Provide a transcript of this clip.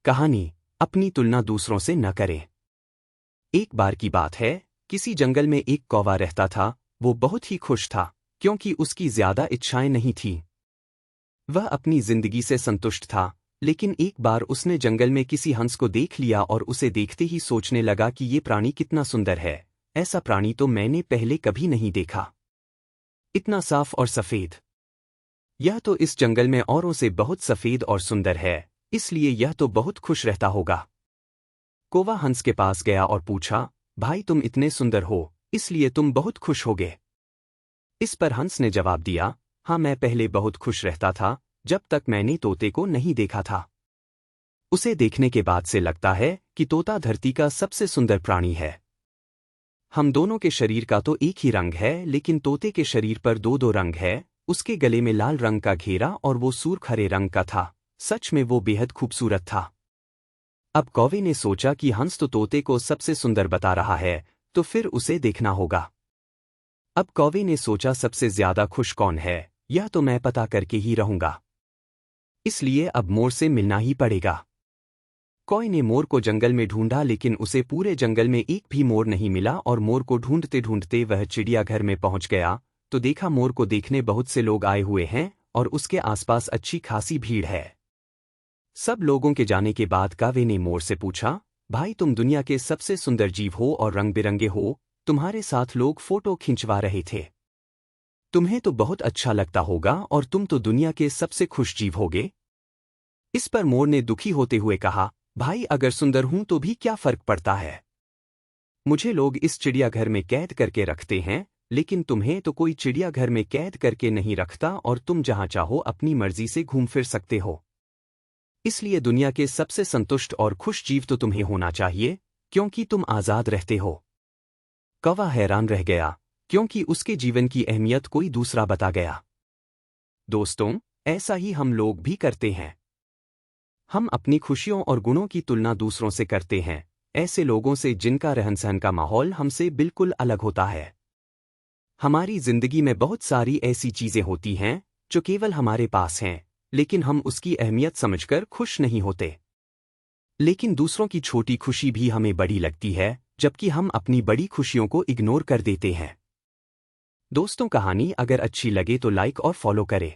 कहानी, अपनी तुलना दूसरों से न करें। एक बार की बात है, किसी जंगल में एक कौवा रहता था। वो बहुत ही खुश था, क्योंकि उसकी ज्यादा इच्छाएं नहीं थीं। वह अपनी जिंदगी से संतुष्ट था, लेकिन एक बार उसने जंगल में किसी हंस को देख लिया और उसे देखते ही सोचने लगा कि ये प्राणी कितना सुंदर है। ऐसा प्राणी तो मैंने पहले कभी नहीं देखा। इतना साफ और सफेद। यह तो इस जंगल में औरों से बहुत सफेद और सुंदर है, इसलिए यह तो बहुत खुश रहता होगा। कौवा हंस के पास गया और पूछा, भाई तुम इतने सुंदर हो, इसलिए तुम बहुत खुश होगे। इस पर हंस ने जवाब दिया, हाँ मैं पहले बहुत खुश रहता था, जब तक मैंने तोते को नहीं देखा था। उसे देखने के बाद से लगता है कि तोता धरती का सबसे सुंदर प्राणी है। हम दोनों के शरीर का तो एक ही रंग है, लेकिन तोते के शरीर पर दो दो रंग है। उसके गले में लाल रंग का घेरा और वो सूर्ख हरे रंग का था। सच में वो बेहद खूबसूरत था। अब कौवे ने सोचा कि हंस तो तोते को सबसे सुंदर बता रहा है, तो फिर उसे देखना होगा। अब कौवे ने सोचा सबसे ज्यादा खुश कौन है, यह तो मैं पता करके ही रहूंगा। इसलिए अब मोर से मिलना ही पड़ेगा। कौवे ने मोर को जंगल में ढूंढा, लेकिन उसे पूरे जंगल में एक भी मोर नहीं मिला और मोर को ढूंढते ढूंढते वह चिड़ियाघर में पहुंच गया तो देखा मोर को देखने बहुत से लोग आए हुए हैं और उसके आसपास अच्छी खासी भीड़ है। सब लोगों के जाने के बाद कौवे ने मोर से पूछा, भाई तुम दुनिया के सबसे सुंदर जीव हो और रंग बिरंगे हो, तुम्हारे साथ लोग फोटो खिंचवा रहे थे। तुम्हें तो बहुत अच्छा लगता होगा और तुम तो दुनिया के सबसे खुश जीव होगे। इस पर मोर ने दुखी होते हुए कहा, भाई अगर सुंदर हूं तो भी क्या फर्क पड़ता है। मुझे लोग इस चिड़ियाघर में कैद करके रखते हैं, लेकिन तुम्हें तो कोई चिड़ियाघर में कैद करके नहीं रखता और तुम जहां चाहो अपनी मर्जी से घूम फिर सकते हो। इसलिए दुनिया के सबसे संतुष्ट और खुश जीव तो तुम्हें होना चाहिए, क्योंकि तुम आजाद रहते हो। कौवा हैरान रह गया, क्योंकि उसके जीवन की अहमियत कोई दूसरा बता गया। दोस्तों, ऐसा ही हम लोग भी करते हैं। हम अपनी खुशियों और गुणों की तुलना दूसरों से करते हैं, ऐसे लोगों से जिनका रहन सहन का माहौल हमसे बिल्कुल अलग होता है। हमारी जिंदगी में बहुत सारी ऐसी चीजें होती हैं जो केवल हमारे पास हैं, लेकिन हम उसकी अहमियत समझकर खुश नहीं होते। लेकिन दूसरों की छोटी खुशी भी हमें बड़ी लगती है, जबकि हम अपनी बड़ी खुशियों को इग्नोर कर देते हैं। दोस्तों, कहानी अगर अच्छी लगे तो लाइक और फॉलो करें।